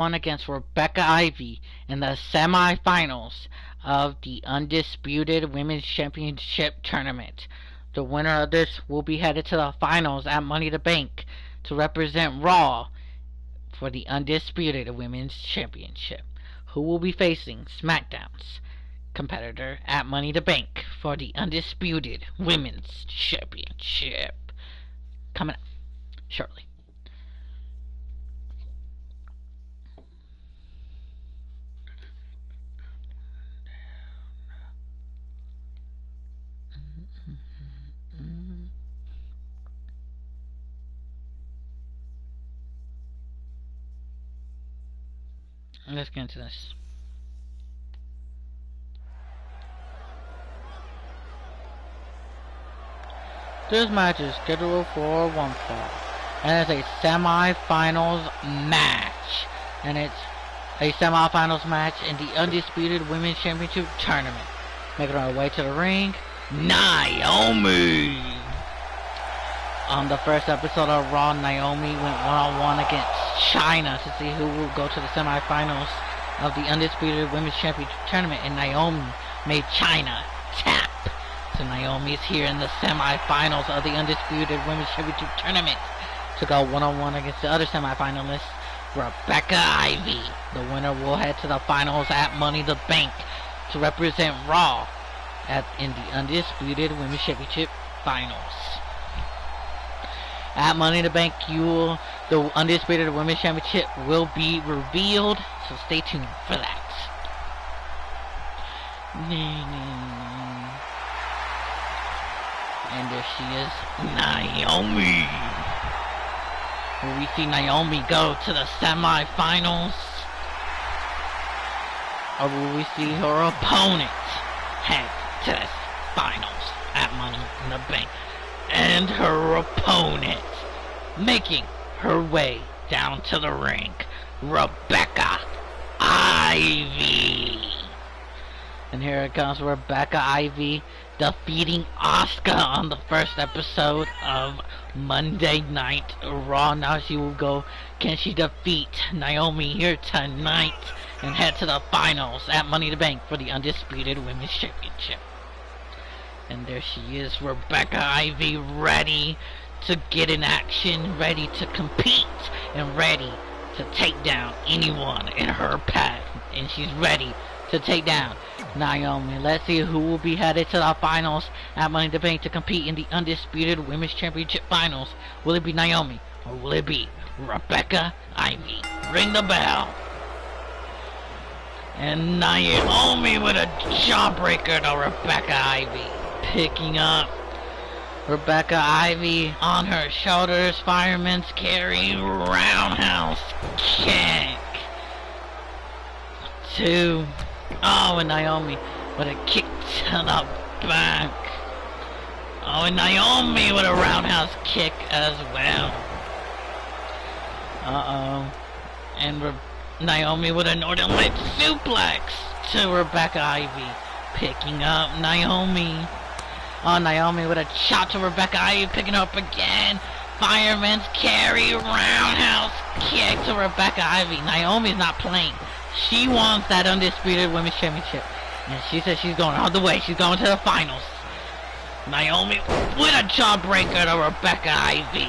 one against Rebecca Ivy in the semifinals of the Undisputed Women's Championship Tournament. The winner of this will be headed to the finals at Money in the Bank to represent Raw for the Undisputed Women's Championship, who will be facing SmackDown's competitor at Money in the Bank for the Undisputed Women's Championship. Coming up shortly. Let's get into this. This match is scheduled for one fall, and it's a semi-finals match, and it's a semi-finals match in the Undisputed Women's Championship Tournament. Making her way to the ring, Naomi. On the first episode of Raw, Naomi went one-on-one against China to see who will go to the semifinals of the Undisputed Women's Championship Tournament, and Naomi made China tap. So Naomi is here in the semifinals of the Undisputed Women's Championship Tournament to go one-on-one against the other semifinalist, Rebecca Ivy. The winner will head to the finals at Money in the Bank to represent Raw in the Undisputed Women's Championship Finals. At Money in the Bank, the Undisputed Women's Championship will be revealed, so stay tuned for that. And there she is, Naomi. Will we see Naomi go to the semifinals? Or will we see her opponent head to the finals at Money in the Bank? And her opponent making her way down to the ring, Rebecca Ivy. And here it comes, Rebecca Ivy defeating Asuka on the first episode of Monday Night Raw. Now she will go, can she defeat Naomi here tonight and head to the finals at Money in the Bank for the Undisputed Women's Championship? And there she is, Rebecca Ivy, ready to get in action, ready to compete, and ready to take down anyone in her path. And she's ready to take down Naomi. Let's see who will be headed to the finals at Money in the Bank to compete in the Undisputed Women's Championship Finals. Will it be Naomi, or will it be Rebecca Ivy? Ring the bell. And Naomi with a jawbreaker to Rebecca Ivy. Picking up Rebecca Ivy on her shoulders, fireman's carry, roundhouse kick. Two. Oh, and Naomi with a kick to the back. Oh, and Naomi with a roundhouse kick as well. Uh-oh. And Naomi with a Northern Light suplex to Rebecca Ivy. Picking up Naomi. Oh, Naomi with a chop to Rebecca Ivy, picking up again. Fireman's carry, roundhouse kick to Rebecca Ivy. Naomi's not playing. She wants that Undisputed Women's Championship. And she says she's going all the way. She's going to the finals. Naomi with a jawbreaker to Rebecca Ivy.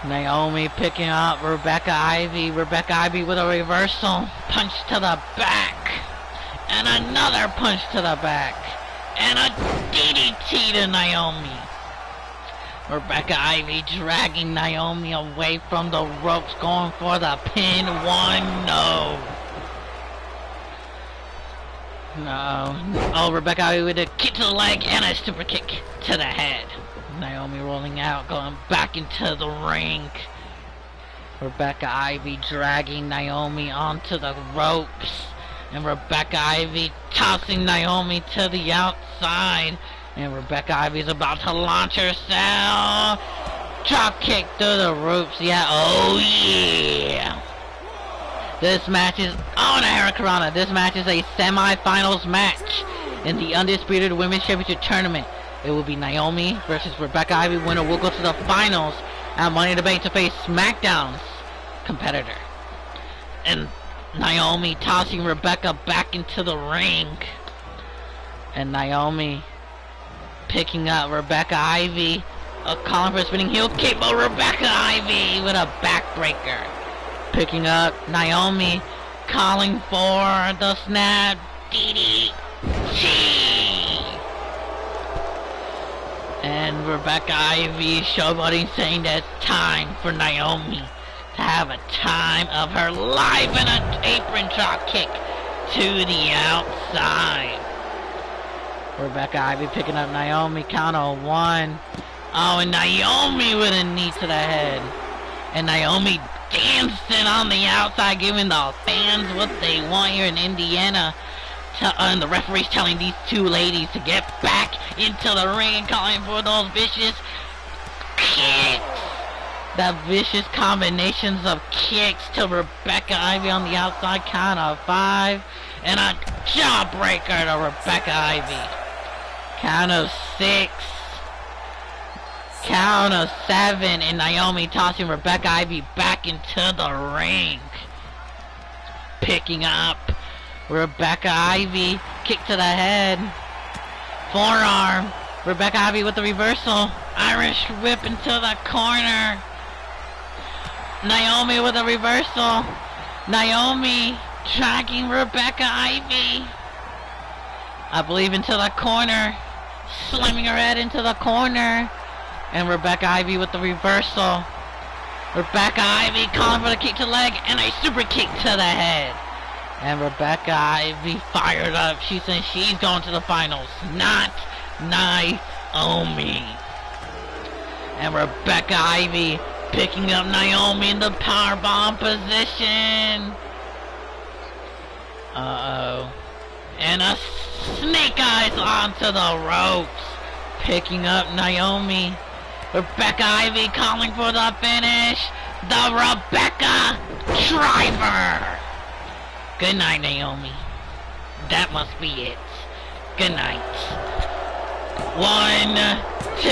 Naomi picking up Rebecca Ivy. Rebecca Ivy with a reversal. Punch to the back. And another punch to the back. And a DDT to Naomi. Rebecca Ivy dragging Naomi away from the ropes, going for the pin. 1-0. No. Oh, Rebecca Ivy with a kick to the leg and a super kick to the head. Naomi rolling out, going back into the ring. Rebecca Ivy dragging Naomi onto the ropes. And Rebecca Ivy tossing Naomi to the outside. And Rebecca Ivy's about to launch herself. Drop kick through the ropes. Yeah, oh yeah. This match is on Hurricanrana. This match is a semi-finals match in the Undisputed Women's Championship Tournament. It will be Naomi versus Rebecca Ivy. Winner will go to the finals at Money in the Bank to face SmackDown's competitor And Naomi tossing Rebecca back into the ring. And Naomi picking up Rebecca Ivy. Calling for a spinning heel kick, but Rebecca Ivy with a backbreaker. Picking up Naomi, calling for the snap DDT. And Rebecca Ivy showboating, saying that it's time for Naomi to have a time of her life, and an apron drop kick to the outside. Rebecca Ivy picking up Naomi, count on 1. Oh, and Naomi with a knee to the head. And Naomi dancing on the outside, giving the fans what they want here in Indiana. And the referee's telling these two ladies to get back into the ring and calling for those vicious kicks. The vicious combinations of kicks to Rebecca Ivy on the outside, count of 5. And a jawbreaker to Rebecca Ivy. Count of 6. Count of 7, and Naomi tossing Rebecca Ivy back into the ring. Picking up Rebecca Ivy, kick to the head. Forearm. Rebecca Ivy with the reversal. Irish whip into the corner. Naomi with a reversal. Naomi tracking Rebecca Ivy, I believe, into the corner. Slamming her head into the corner. And Rebecca Ivy with the reversal. Rebecca Ivy calling for the kick to the leg and a super kick to the head. And Rebecca Ivy fired up. She says she's going to the finals, not Naomi. And Rebecca Ivy picking up Naomi in the powerbomb position. Uh-oh. And a snake eyes onto the ropes. Picking up Naomi. Rebecca Ivy calling for the finish. The Rebecca Driver. Good night, Naomi. That must be it. Good night. 1, 2.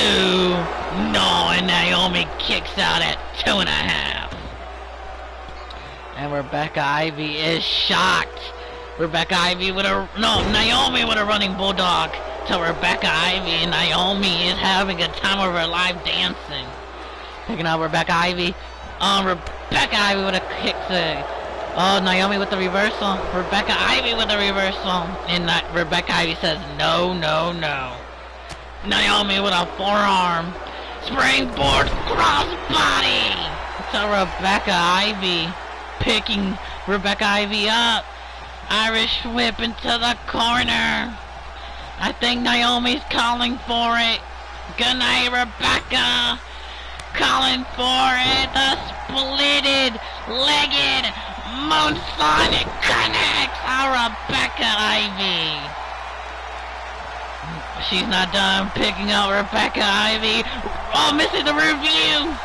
No, and Naomi kicks out at 2.5. And Rebecca Ivy is shocked. Rebecca Ivy with a... No, Naomi with a running bulldog to Rebecca Ivy, and Naomi is having a time of her life dancing. Picking up Rebecca Ivy. Rebecca Ivy with a kick to... Oh, Naomi with the reversal. Rebecca Ivy with the reversal. And Rebecca Ivy says, no, no, no. Naomi with a forearm. Springboard crossbody to Rebecca Ivy. Picking Rebecca Ivy up. Irish whip into the corner. I think Naomi's calling for it. Good night, Rebecca. Calling for it. The splitted, legged, moonsonic connects on Rebecca Ivy. She's not done picking up Rebecca Ivy. Oh, missing the rear view.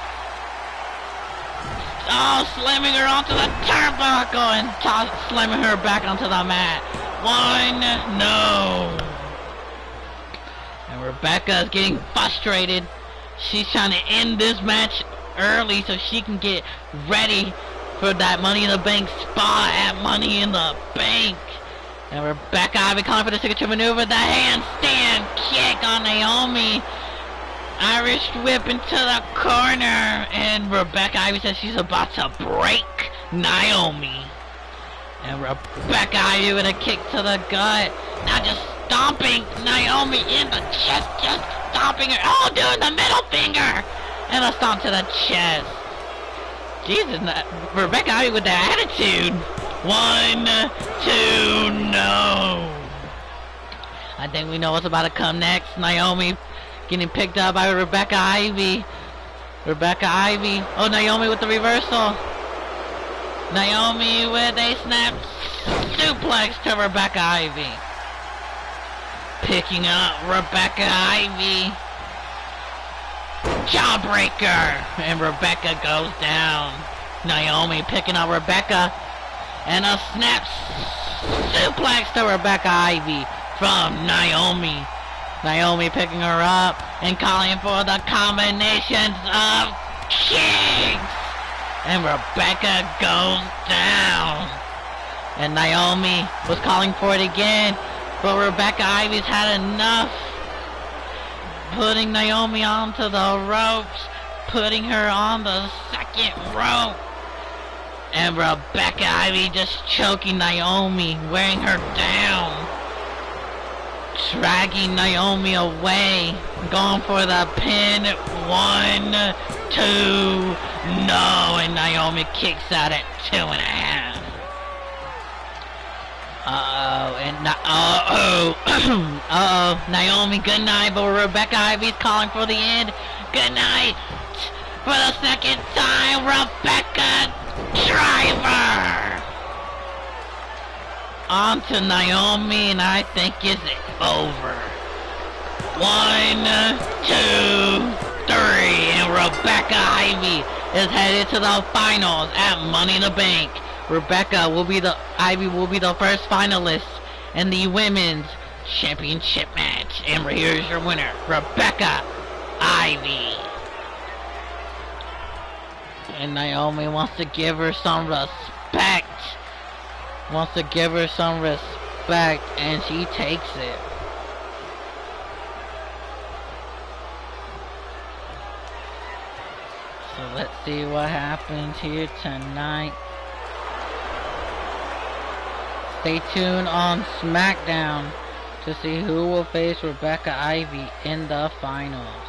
Oh, slamming her onto the turnbuckle and slamming her back onto the mat. 1, no. And Rebecca is getting frustrated. She's trying to end this match early so she can get ready for that Money in the Bank spot at Money in the Bank. And Rebecca Ivy calling for the signature maneuver, the handstand kick on Naomi. Irish whip into the corner, and Rebecca Ivy says she's about to break Naomi. And Rebecca Ivy with a kick to the gut. Now just stomping Naomi in the chest, just stomping her. Oh, doing the middle finger. And a stomp to the chest. Jesus, Rebecca Ivy with the attitude. 1, 2, no. I think we know what's about to come next. Naomi getting picked up by Rebecca Ivy. Rebecca Ivy. Oh, Naomi with the reversal. Naomi with a snap suplex to Rebecca Ivy. Picking up Rebecca Ivy. Jawbreaker. And Rebecca goes down. Naomi picking up Rebecca. And a snap suplex to Rebecca Ivy from Naomi. Naomi picking her up and calling for the combinations of kicks. And Rebecca goes down. And Naomi was calling for it again, but Rebecca Ivy's had enough. Putting Naomi onto the ropes, putting her on the second rope. And Rebecca Ivy just choking Naomi, wearing her down. Dragging Naomi away, going for the pin. 1, 2, no, and Naomi kicks out at 2.5. Naomi, good night, but Rebecca Ivy's calling for the end. Good night, for the second time, Rebecca Driver! On to Naomi, and I think it's over. 1, 2, 3, and Rebecca Ivy is headed to the finals at Money in the Bank. Ivy will be the first finalist in the women's championship match. And here's your winner, Rebecca Ivy. And Naomi wants to give her some respect. And she takes it. So let's see what happens here tonight. Stay tuned on SmackDown to see who will face Rebecca Ivy in the finals.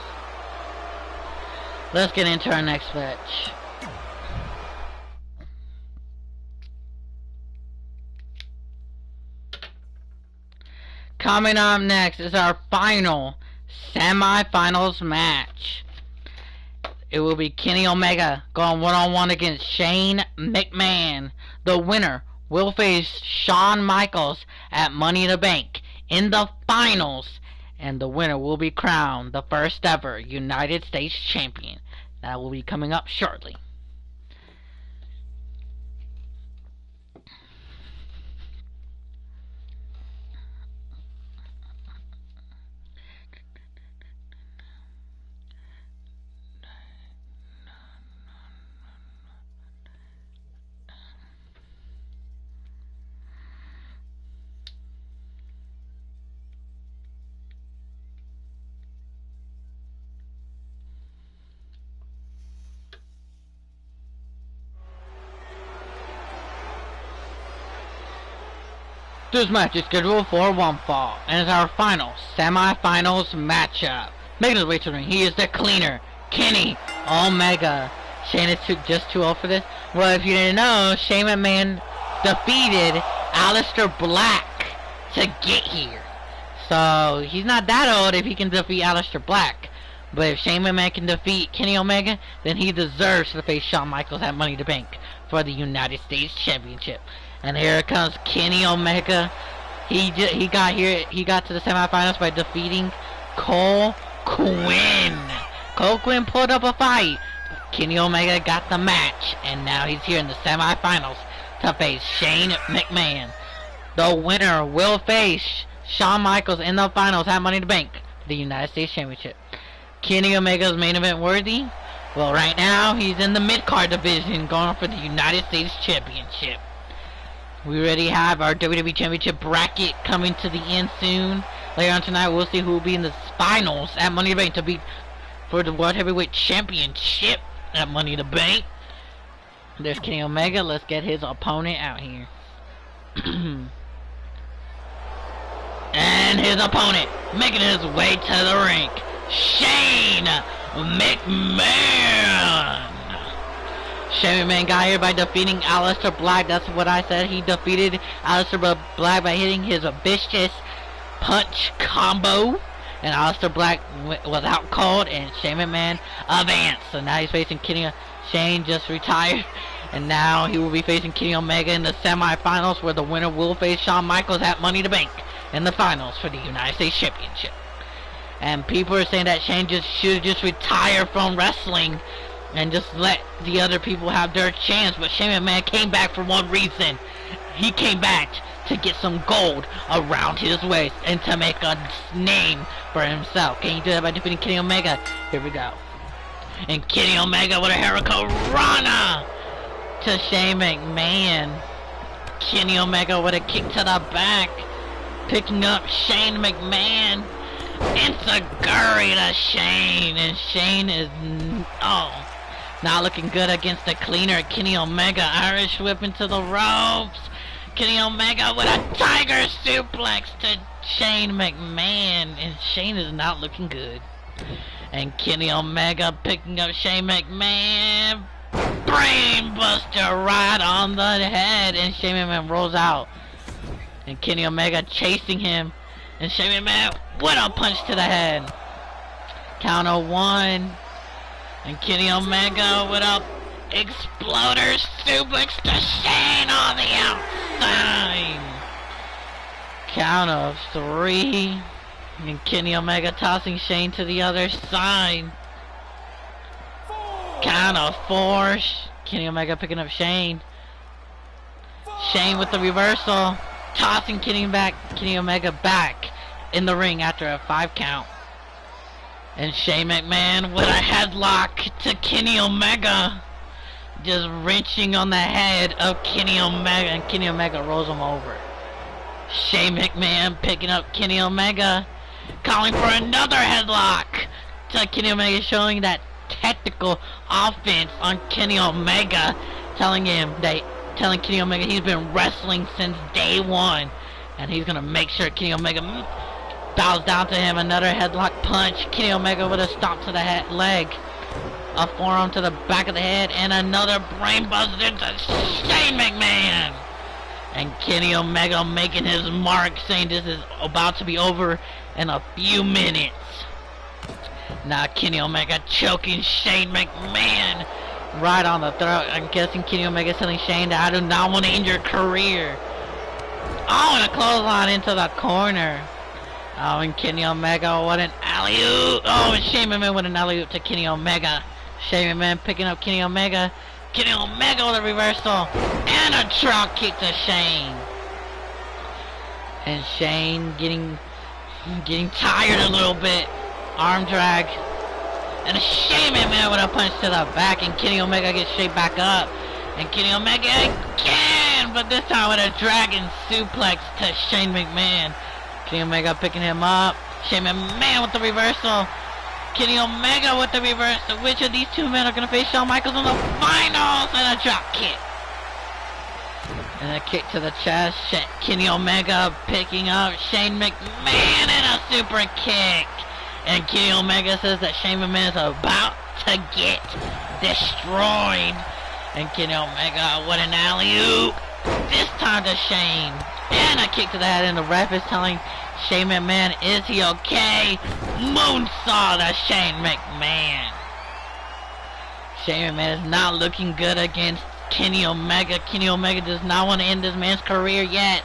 Let's get into our next match. Coming up next is our final semi-finals match. It will be Kenny Omega going one-on-one against Shane McMahon. The winner will face Shawn Michaels at Money in the Bank in the finals, and the winner will be crowned the first ever United States Champion. That will be coming up shortly. This match is scheduled for one fall, and is our final semi-finals matchup. Making his way to the ring, he is the cleaner, Kenny Omega. Shane is just too old for this. Well, if you didn't know, Shane McMahon defeated Aleister Black to get here. So, he's not that old if he can defeat Aleister Black. But if Shane McMahon can defeat Kenny Omega, then he deserves to face Shawn Michaels at Money in the Bank for the United States Championship. And here comes Kenny Omega. He got to the semifinals by defeating Cole Quinn. Cole Quinn pulled up a fight. Kenny Omega got the match, and now he's here in the semifinals to face Shane McMahon. The winner will face Shawn Michaels in the finals at Money in the Bank for the United States Championship. Kenny Omega's main event worthy? Well, right now he's in the mid-card division going for the United States Championship. We already have our WWE Championship bracket coming to the end soon. Later on tonight, we'll see who will be in the finals at Money in the Bank to beat for the World Heavyweight Championship at Money in the Bank. There's Kenny Omega. Let's get his opponent out here. And his opponent, making his way to the ring, Shane McMahon. Shane McMahon got here by defeating Aleister Black. That's what I said. He defeated Aleister Black by hitting his vicious punch combo. And Aleister Black was out cold, and Shane McMahon advanced. So now he's facing Kenny. Shane just retired, and now he will be facing Kenny Omega in the semifinals, where the winner will face Shawn Michaels at Money in the Bank in the finals for the United States Championship. And people are saying that Shane should just retire from wrestling and just let the other people have their chance. But Shane McMahon came back for one reason. He came back to get some gold around his waist and to make a name for himself. Can you do that by defeating Kenny Omega? Here we go. And Kenny Omega with a Hurricanrana to Shane McMahon. Kenny Omega with a kick to the back. Picking up Shane McMahon. Enziguri to Shane. And Shane is, not looking good against the cleaner. Kenny Omega, Irish whip into the ropes. Kenny Omega with a tiger suplex to Shane McMahon. And Shane is not looking good. And Kenny Omega picking up Shane McMahon. Brainbuster right on the head. And Shane McMahon rolls out. And Kenny Omega chasing him. And Shane McMahon with a punch to the head. Count of 1. And Kenny Omega with a exploder suplex to Shane on the outside. Count of 3. And Kenny Omega tossing Shane to the other side. Count of 4. Kenny Omega picking up Shane. Shane with the reversal. Tossing Kenny Omega back in the ring after a 5 count. And Shane McMahon with a headlock to Kenny Omega. Just wrenching on the head of Kenny Omega. And Kenny Omega rolls him over. Shane McMahon picking up Kenny Omega. Calling for another headlock to Kenny Omega, showing that technical offense on Kenny Omega, telling Kenny Omega he's been wrestling since day 1, and he's gonna make sure Kenny Omega bows down to him. Another headlock punch. Kenny Omega with a stomp to the leg, a forearm to the back of the head, and another brainbuster to Shane McMahon. And Kenny Omega making his mark, saying this is about to be over in a few minutes. Now Kenny Omega choking Shane McMahon right on the throat. I'm guessing Kenny Omega telling Shane that I do not want to end your career. Oh, and a clothesline into the corner. Oh, and Kenny Omega, what an alley-oop. Oh, and Shane McMahon with an alley-oop to Kenny Omega. Shane McMahon picking up Kenny Omega. Kenny Omega with a reversal. And a drop kick to Shane. And Shane getting tired a little bit. Arm drag. And a Shane McMahon with a punch to the back. And Kenny Omega gets straight back up. And Kenny Omega again. But this time with a dragon suplex to Shane McMahon. Kenny Omega picking him up. Shane McMahon with the reversal. Kenny Omega with the reversal. Which of these two men are going to face Shawn Michaels in the finals? And a drop kick. And a kick to the chest. Kenny Omega picking up Shane McMahon and a super kick. And Kenny Omega says that Shane McMahon is about to get destroyed. And Kenny Omega with an alley-oop. This time to Shane. And a kick to the head, and the ref is telling Shane McMahon, is he okay? Moonsault to Shane McMahon. Shane McMahon is not looking good against Kenny Omega. Kenny Omega does not want to end this man's career yet.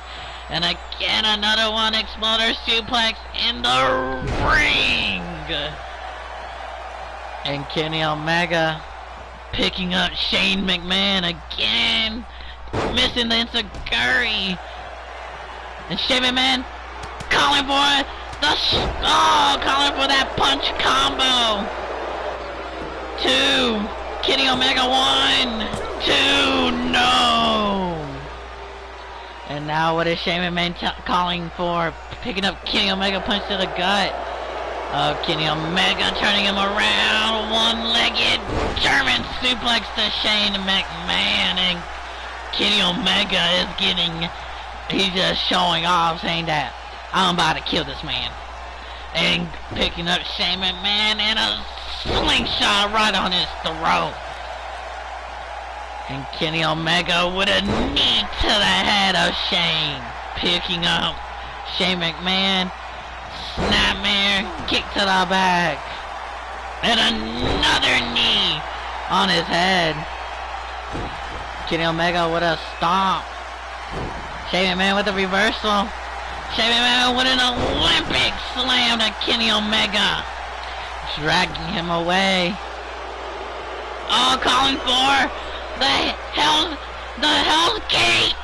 And again, another one, exploder suplex in the ring. And Kenny Omega picking up Shane McMahon again. Missing the enziguri. And Shane McMahon calling for calling for that punch combo. 2. Kenny Omega 1, 2, no. And now what is Shane McMahon calling for? Picking up Kenny Omega, punch to the gut. Kenny Omega turning him around. One-legged German suplex to Shane McMahon. And Kenny Omega is he's just showing off, saying that I'm about to kill this man. And picking up Shane McMahon and a slingshot right on his throat. And Kenny Omega with a knee to the head of Shane. Picking up Shane McMahon. Snapmare. Kick to the back. And another knee on his head. Kenny Omega with a stomp. Shane McMahon with a reversal. Shane McMahon with an Olympic slam to Kenny Omega. Dragging him away. Oh, calling for the Hell's Gate!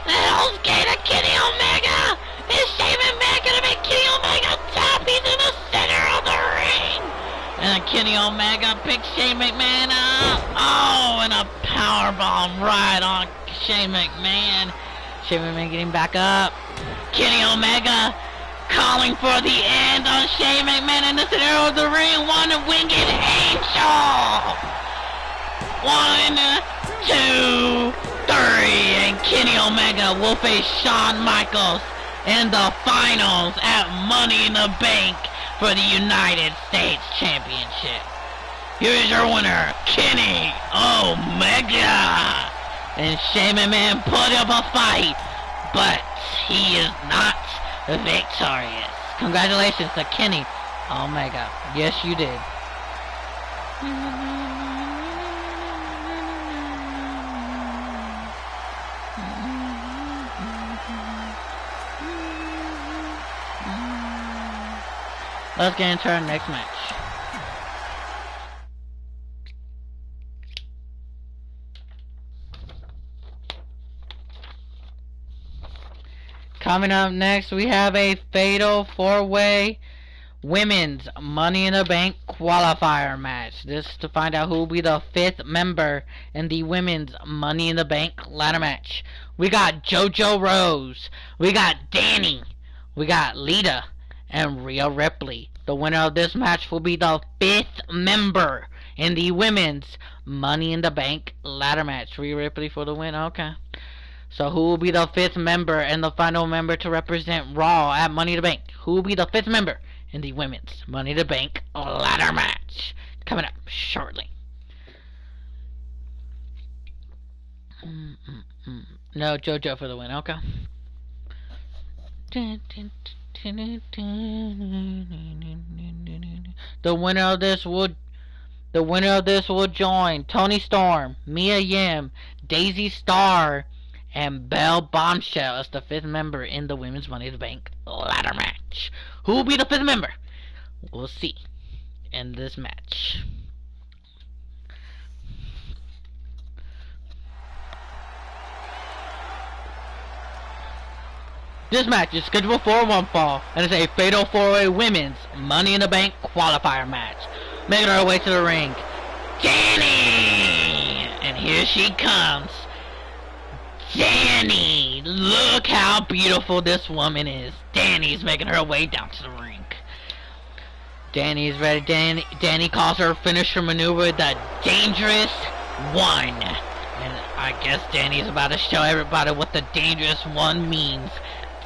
The Hell's Gate of Kenny Omega! Is Shane McMahon gonna make Kenny Omega tap? He's in the center of the ring! And Kenny Omega picks Shane McMahon up. Oh, and a powerbomb right on Shane McMahon. Shane McMahon getting back up. Kenny Omega calling for the end on Shane McMahon in the center of the ring. One winged angel. 1, 2, 3, and Kenny Omega will face Shawn Michaels in the finals at Money in the Bank for the United States Championship. Here's your winner, Kenny Omega. And Shane McMahon put up a fight, but he is not victorious. Congratulations to Kenny Omega. Yes, you did. Let's get into our next match. Coming up next, we have a fatal 4-way women's Money in the Bank qualifier match. This is to find out who will be the 5th member in the women's Money in the Bank ladder match. We got JoJo Rose, we got Danny, we got Lita, and Rhea Ripley. The winner of this match will be the 5th member in the women's Money in the Bank ladder match. Rhea Ripley for the win. Okay. So who will be the 5th member and the final member to represent Raw at Money in the Bank? Who will be the 5th member in the women's Money in the Bank ladder match? Coming up shortly. No, JoJo for the win. Okay. The winner of this will join Toni Storm, Mia Yim, Daisy Starr, and Belle Bombshell as the 5th member in the women's Money in the Bank ladder match. Who will be the 5th member? We'll see in this match. This match is scheduled for one fall, and it's a fatal 4-way women's Money in the Bank qualifier match. Making her way to the ring, Danny! And here she comes. Danny! Look how beautiful this woman is. Danny's making her way down to the ring. Danny's ready. Danny calls her finisher maneuver the Dangerous One. And I guess Danny's about to show everybody what the Dangerous One means.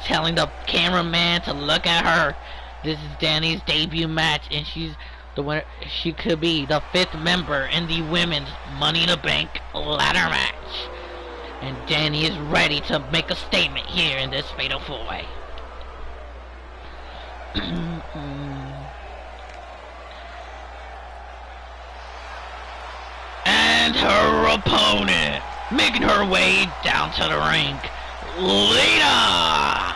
Telling the cameraman to look at her. This is Danny's debut match, and she's the winner. She could be the 5th member in the women's Money in the Bank ladder match. And Danny is ready to make a statement here in this fatal 4-way. And her opponent, making her way down to the ring, Lita!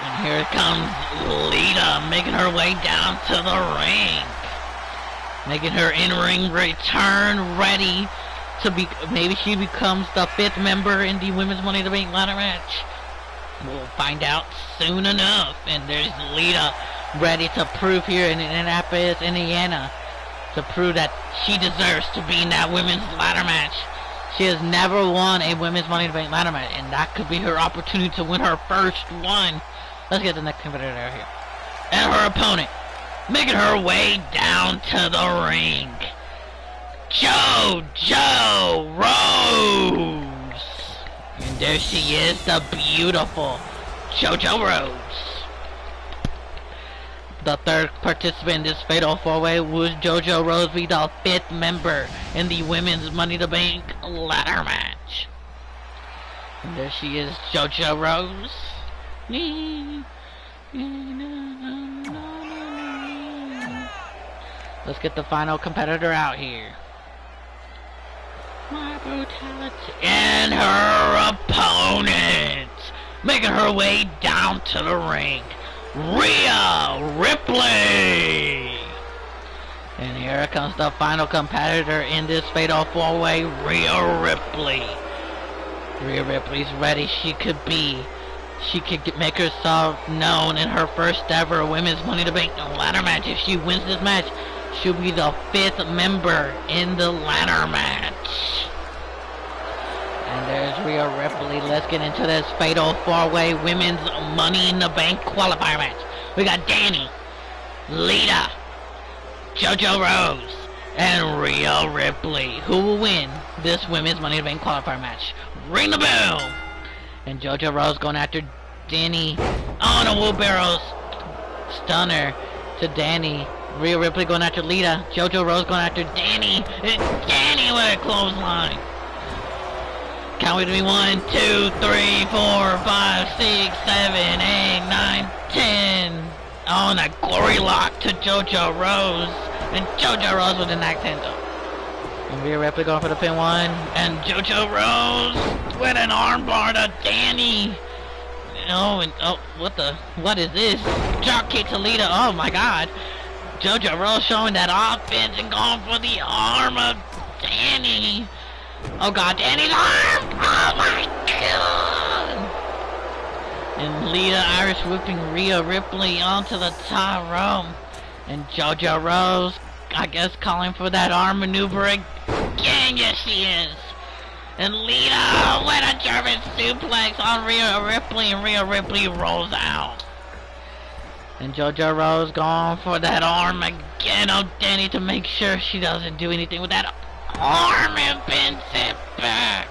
And here comes Lita, making her way down to the ring. Making her in-ring return, ready to be, maybe she becomes the 5th member in the women's Money in the Bank ladder match. We'll find out soon enough. And there's Lita, ready to prove here in Indianapolis, Indiana, to prove that she deserves to be in that women's ladder match. She has never won a women's Money in the Bank ladder match, and that could be her opportunity to win her first one. Let's get the next competitor out here. And her opponent, making her way down to the ring, JoJo Rose. And there she is, the beautiful JoJo Rose. The 3rd participant in this fatal 4-way was JoJo Rose, be the 5th member in the women's Money in the Bank ladder match. And there she is, JoJo Rose. Let's get the final competitor out here. My brutality. And her opponent, making her way down to the ring, Rhea Ripley. And here comes the final competitor in this fatal 4-way, Rhea Ripley. Rhea Ripley's ready. She could make herself known in her first ever women's Money in the Bank ladder match. If she wins this match, she'll be the 5th member in the ladder match. Rhea Ripley. Let's get into this fatal 4-way women's Money in the Bank qualifier match. We got Danny, Lita, JoJo Rose, and Rhea Ripley. Who will win this women's Money in the Bank qualifier match? Ring the bell! And JoJo Rose going after Danny on a wheelbarrow stunner to Danny. Rhea Ripley going after Lita. JoJo Rose going after Danny. And Danny with a clothesline. Count with me. 1, 2, 3, 4, 5, 6, 7, 8, 9, 10. Oh, and a glory lock to JoJo Rose. And JoJo Rose with an accento. And Rhea Ripley going for the pin 1. And JoJo Rose with an armbar to Danny. Oh, and oh, what is this? Drop kick to Lita. Oh my God. JoJo Rose showing that offense and going for the arm of Danny. Oh God, Danny's arm! Oh my God! And Lita Irish whipping Rhea Ripley onto the top rope. And JoJo Rose, I guess, calling for that arm maneuver again. Yes, she is. And Lita with a German suplex on Rhea Ripley, and Rhea Ripley rolls out. And JoJo Rose going for that arm again on Danny to make sure she doesn't do anything with that arm and pins it back.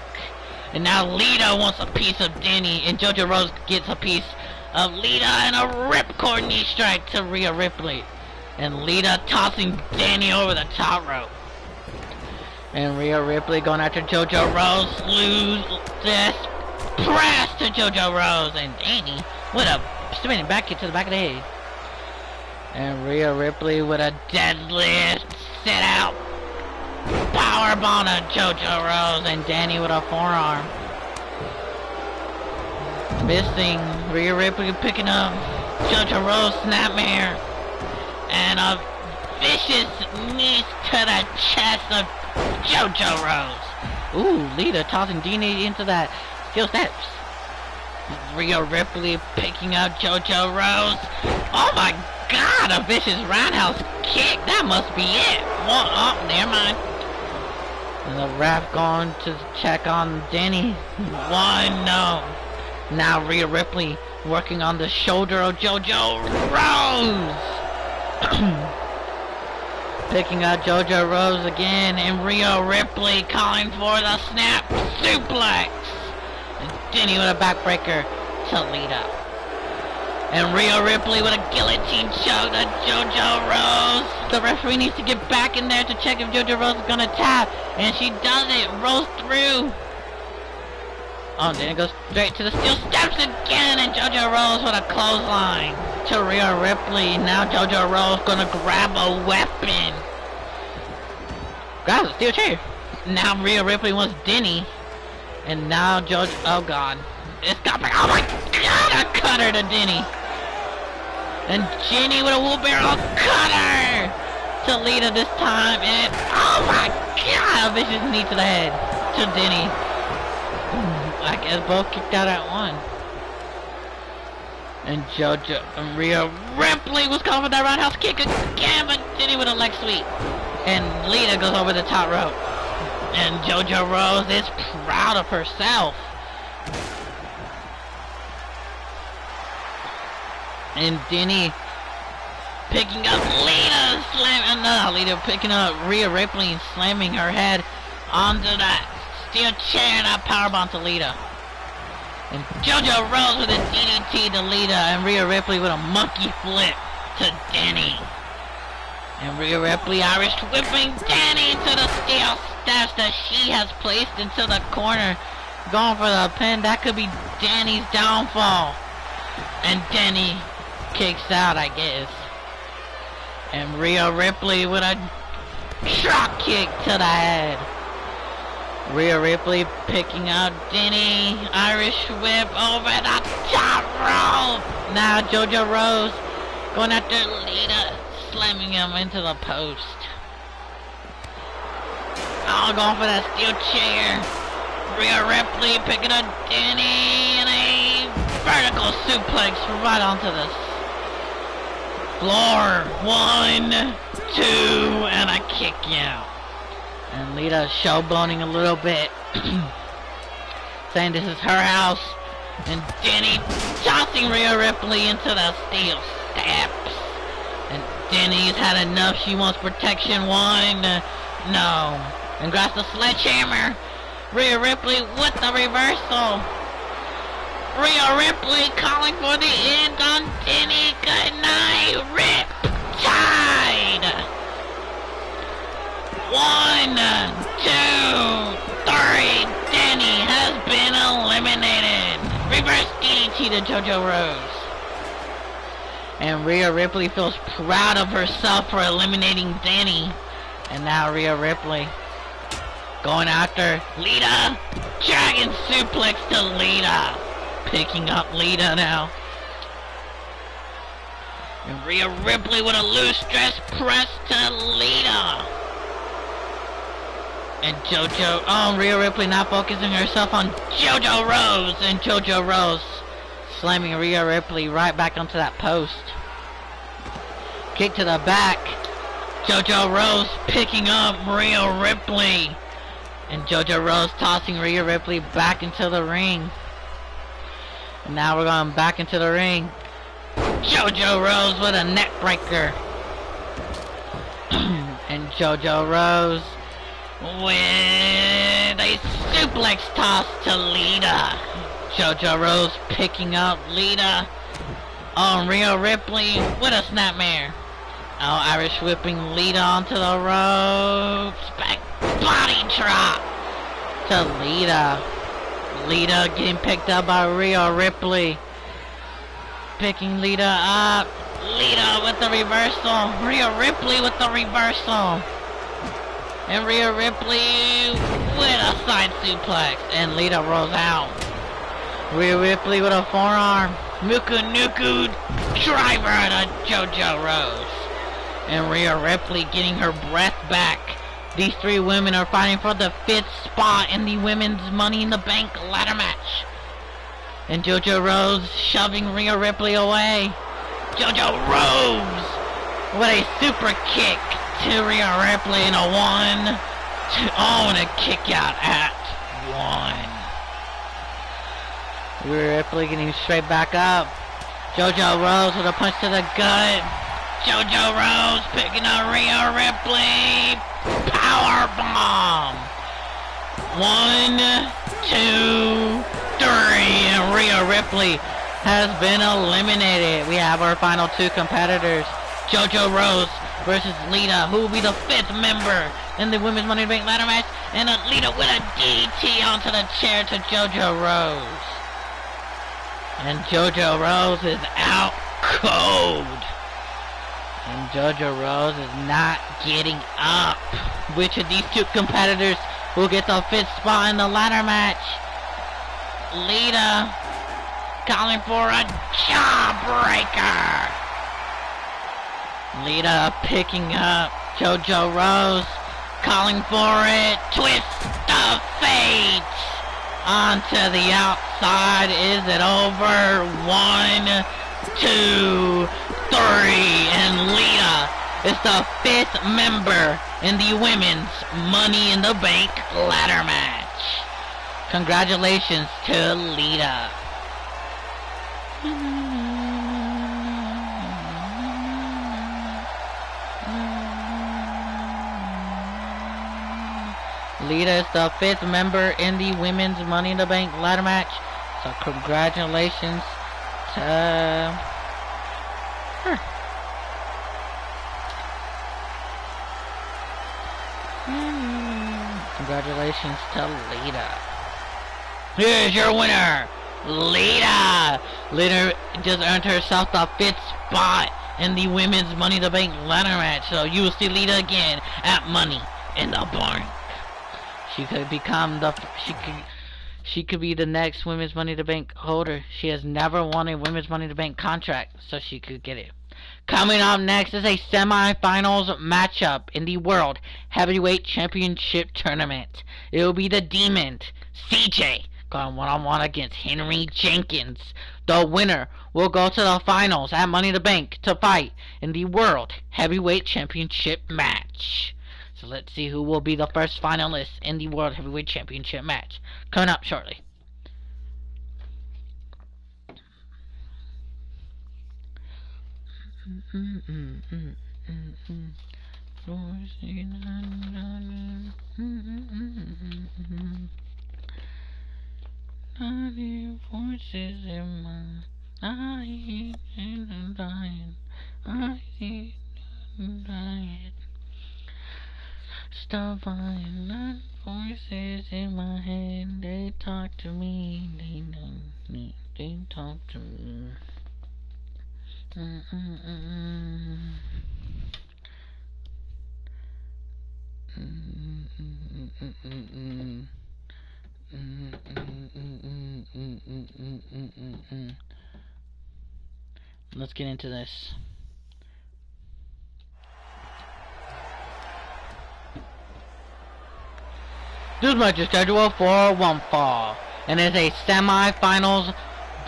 And now Lita wants a piece of Danny, and JoJo Rose gets a piece of Lita, and a ripcord knee strike to Rhea Ripley. And Lita tossing Danny over the top rope. And Rhea Ripley going after JoJo Rose. Lose this press to JoJo Rose. And Danny with a spinning back kick to the back of the head. And Rhea Ripley with a deadlift sit out powerbomb to JoJo Rose. And Danny with a forearm. Missing. Rhea Ripley picking up JoJo Rose snapmare. And a vicious knee to the chest of JoJo Rose. Ooh, Lita tossing Danny into that steel steps. Rhea Ripley picking up JoJo Rose. Oh my God, a vicious roundhouse kick. That must be it. Oh, never mind. And the ref going to check on Danny. 1, no. Now Rhea Ripley working on the shoulder of JoJo Rose. Picking up JoJo Rose again, and Rhea Ripley calling for the snap suplex. And Danny with a backbreaker to Lita. And Rhea Ripley with a guillotine choke to JoJo Rose. The referee needs to get back in there to check if JoJo Rose is gonna tap, and she does it. Rolls through. Oh, then it goes straight to the steel steps again, and JoJo Rose with a clothesline to Rhea Ripley. Now JoJo Rose gonna grab a weapon. Grabs a steel chair. Now Rhea Ripley wants Denny. And now JoJo, oh God. It's got back, oh my God, a cutter to Denny. And Jenny with a wheelbarrow cutter to Lita this time. And oh my God, a vicious knee to the head to Denny. I guess both kicked out at one. And JoJo and Rhea Ripley was calling for that roundhouse kick again, but Jenny with a leg sweep. And Lita goes over the top rope. And JoJo Rose is proud of herself. And Denny picking up Lita, slamming, Lita picking up Rhea Ripley and slamming her head onto that steel chair, and a powerbomb to Lita. And JoJo Rose with a DDT to Lita, and Rhea Ripley with a monkey flip to Danny. And Rhea Ripley Irish whipping Danny to the steel steps that she has placed into the corner. Going for the pin. That could be Danny's downfall. And Danny kicks out, I guess. And Rhea Ripley with a drop kick to the head. Rhea Ripley picking out Denny. Irish whip over the top rope. Now JoJo Rose going after Lita, slamming him into the post. Oh, going for that steel chair. Rhea Ripley picking up Denny, and a vertical suplex right onto the floor. 1, 2, and a kick out. And Lita showboating a little bit. Saying saying this is her house. And Denny tossing Rhea Ripley into the steel steps. And Denny's had enough. She wants protection. One. No. And grabs the sledgehammer. Rhea Ripley with the reversal. Rhea Ripley calling for the end on Denny. Good night. Rip tied. 1, 2, 3. Denny has been eliminated. Reverse DDT to JoJo Rose. And Rhea Ripley feels proud of herself for eliminating Denny. And now Rhea Ripley going after Lita. Dragon suplex to Lita. Picking up Lita now. And Rhea Ripley with a loose dress press to Lita. And Rhea Ripley not focusing herself on JoJo Rose. And JoJo Rose slamming Rhea Ripley right back onto that post. Kick to the back. JoJo Rose picking up Rhea Ripley. And JoJo Rose tossing Rhea Ripley back into the ring. And now we're going back into the ring. JoJo Rose with a neck breaker. And JoJo Rose with a suplex toss to Lita. JoJo Rose picking up Lita. Oh, Rhea Ripley with a snapmare. Oh, Irish whipping Lita onto the ropes. Back body drop to Lita. Lita getting picked up by Rhea Ripley. Picking Lita up. Lita with the reversal. Rhea Ripley with the reversal. And Rhea Ripley with a side suplex. And Lita rolls out. Rhea Ripley with a forearm. Nuku Nuku driver to JoJo Rose. And Rhea Ripley getting her breath back. These three women are fighting for the 5th spot in the Women's Money in the Bank ladder match. And JoJo Rose shoving Rhea Ripley away. JoJo Rose with a super kick to Rhea Ripley in a 1, 2, oh, and a kick out at 1. Rhea Ripley getting straight back up. JoJo Rose with a punch to the gut. JoJo Rose picking up Rhea Ripley. Power bomb. 1, 2, 3, and Rhea Ripley has been eliminated. We have our final 2 competitors. JoJo Rose versus Lita, who will be the 5th member in the Women's Money in the Bank ladder match. And Lita with a DT onto the chair to JoJo Rose. And JoJo Rose is out cold. And JoJo Rose is not getting up. Which of these 2 competitors will get the 5th spot in the ladder match? Lita calling for a jawbreaker. Lita picking up JoJo Rose, calling for it. Twist of fate. Onto the outside. Is it over? 1, 2, 3, and Lita is the 5th member in the Women's Money in the Bank ladder match. Congratulations to Lita. Lita is the 5th member in the Women's Money in the Bank ladder match. So congratulations to her. Congratulations to Lita. Here's your winner, Lita. Lita just earned herself the 5th spot in the Women's Money in the Bank ladder match. So you will see Lita again at Money in the Bank. She could become the she could be the next Women's Money in the Bank holder. She has never won a Women's Money in the Bank contract, so she could get it. Coming up next is a semi-finals matchup in the World Heavyweight Championship Tournament. It will be the Demon, CJ, going one-on-one against Henry Jenkins. The winner will go to the finals at Money in the Bank to fight in the World Heavyweight Championship match. So let's see who will be the first finalist in the World Heavyweight Championship match. Coming up shortly. Voices in my I am dying. I am dying. Stop finding voices in my head. They talk to me. They talk to me. Let's get into this. This match is scheduled for one fall, and is a semi-finals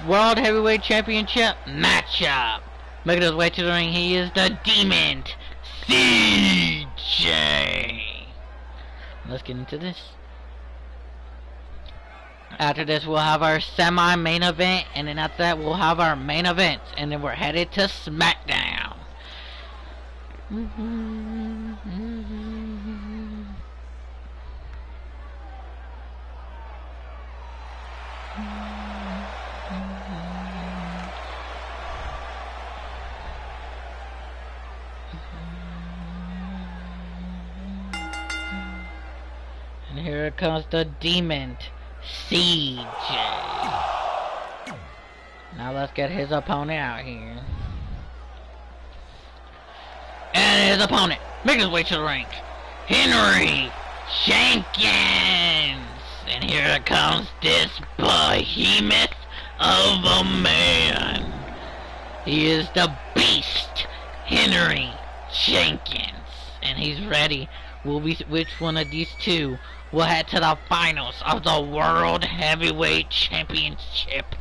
World Heavyweight Championship matchup. Making his way to the ring, he is the Demon CJ. Let's get into this. After this, we'll have our semi-main event, and then after that, we'll have our main event, and then we're headed to SmackDown. And here comes the Demon CJ. Now let's get his opponent out here. And his opponent, making his way to the ring, Henry Jenkins. And here comes this behemoth of a man. He is the Beast, Henry Jenkins. And he's ready. We'll be which one of these two will head to the finals of the World Heavyweight Championship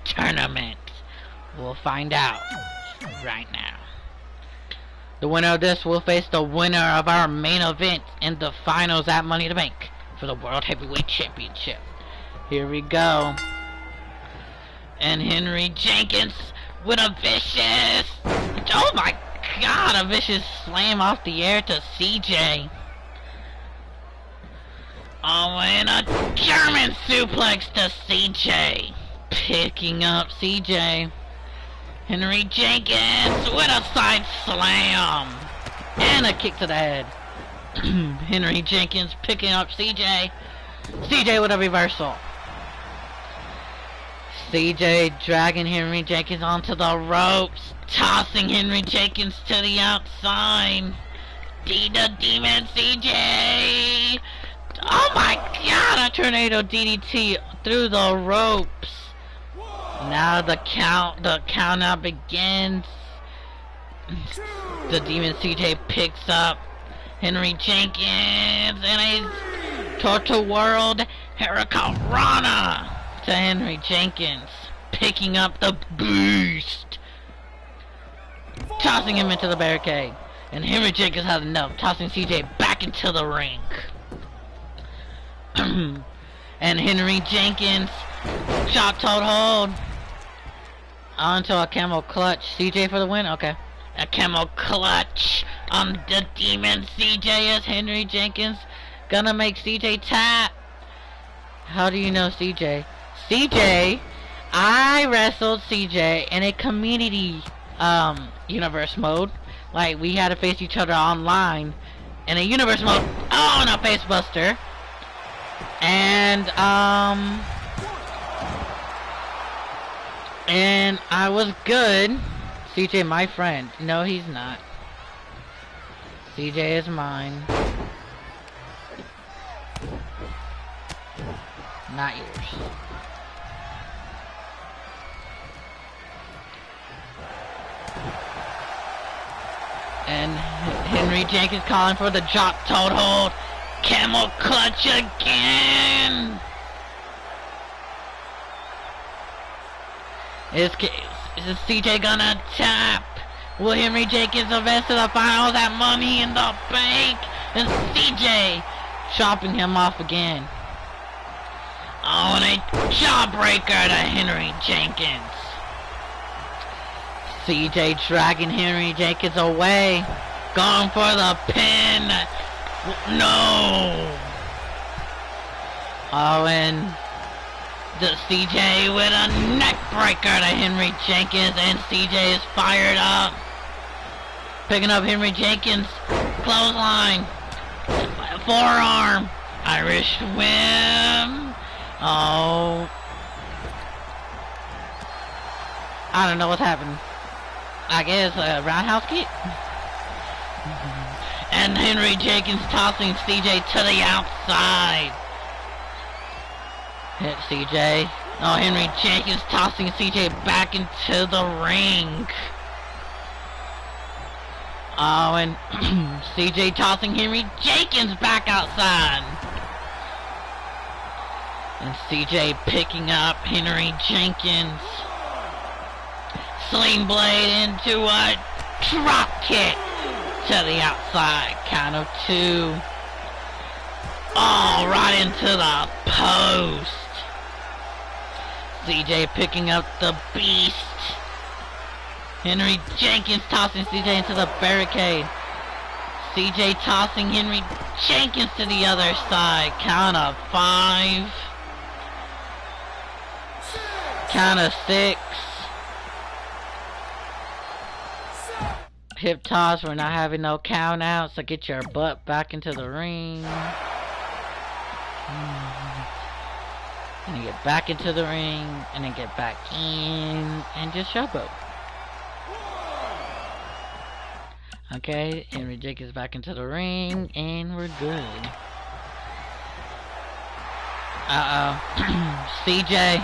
Tournament. We'll find out right now. The winner of this will face the winner of our main event in the finals at Money in the Bank for the World Heavyweight Championship. Here we go. And Henry Jenkins with a vicious, oh my god, a vicious slam off the air to CJ. Oh, and a German suplex to CJ. Picking up CJ. Henry Jenkins with a side slam. And a kick to the head. Henry Jenkins picking up CJ. CJ with a reversal. CJ dragging Henry Jenkins onto the ropes. Tossing Henry Jenkins to the outside. The Demon CJ. Oh my god, a tornado DDT through the ropes. Now the count begins. The Demon CJ picks up Henry Jenkins and a Total World Hurricanrana to Henry Jenkins, picking up the Beast, tossing him into the barricade. And Henry Jenkins has enough, tossing CJ back into the ring. And Henry Jenkins chop toe hold onto a camel clutch. CJ for the win. Okay, a camel clutch on the Demon CJ as Henry Jenkins gonna make CJ tap. How do you know CJ? CJ, I wrestled CJ in a community universe mode. Like, we had to face each other online in a universe mode on a face buster. And I was good. CJ, my friend. No, he's not. CJ is mine. Not yours. And Henry Jenkins calling for the drop toe hold. Camel clutch again. Is CJ gonna tap? Will Henry Jenkins advance to the finals at Money in the Bank? And CJ chopping him off again. Oh, and a jawbreaker to Henry Jenkins. CJ dragging Henry Jenkins away. Going for the pin. No. Oh, and the CJ with a neck breaker to Henry Jenkins, and CJ is fired up. Picking up Henry Jenkins. Clothesline. Forearm. Irish whim. Oh. I don't know what's happened. I guess a roundhouse kick. And Henry Jenkins tossing CJ to the outside. Hit CJ. Oh, Henry Jenkins tossing CJ back into the ring. Oh, and CJ tossing Henry Jenkins back outside. And CJ picking up Henry Jenkins. Sling blade into a drop kick to the outside. Count of 2. Oh, right into the post. CJ picking up the beast. Henry Jenkins tossing CJ into the barricade. CJ tossing Henry Jenkins to the other side. Count of 5. Count of 6. Hip toss. We're not having no count out, so get your butt back into the ring. And then get back into the ring, and then get back in, and just showboat. Okay, Henry Jenkins back into the ring, and we're good. CJ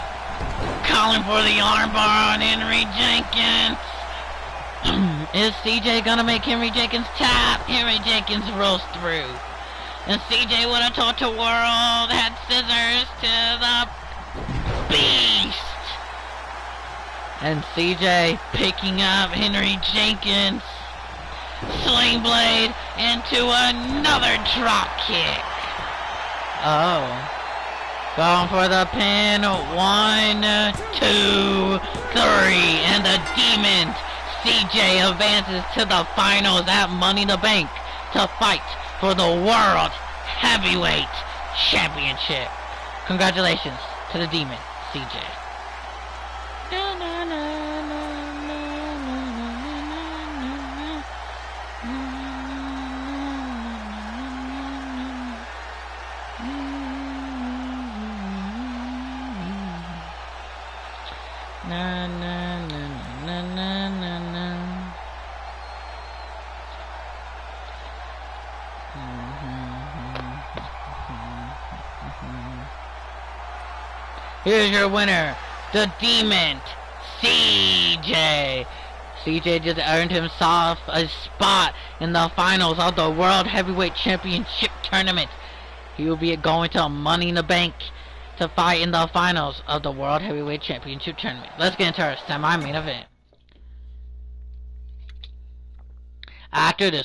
calling for the armbar on Henry Jenkins. Is CJ gonna make Henry Jenkins tap? Henry Jenkins rolls through. And CJ with a total world had scissors to the beast. And CJ picking up Henry Jenkins. Sling blade into another drop kick. Oh. Going for the pin. 1, 2, 3. And the Demon CJ advances to the finals at Money in the Bank to fight for the World Heavyweight Championship. Congratulations to the Demon CJ. Here's your winner, the Demon, CJ. CJ just earned himself a spot in the finals of the World Heavyweight Championship Tournament. He will be going to Money in the Bank to fight in the finals of the World Heavyweight Championship Tournament. Let's get into our semi-main event. After this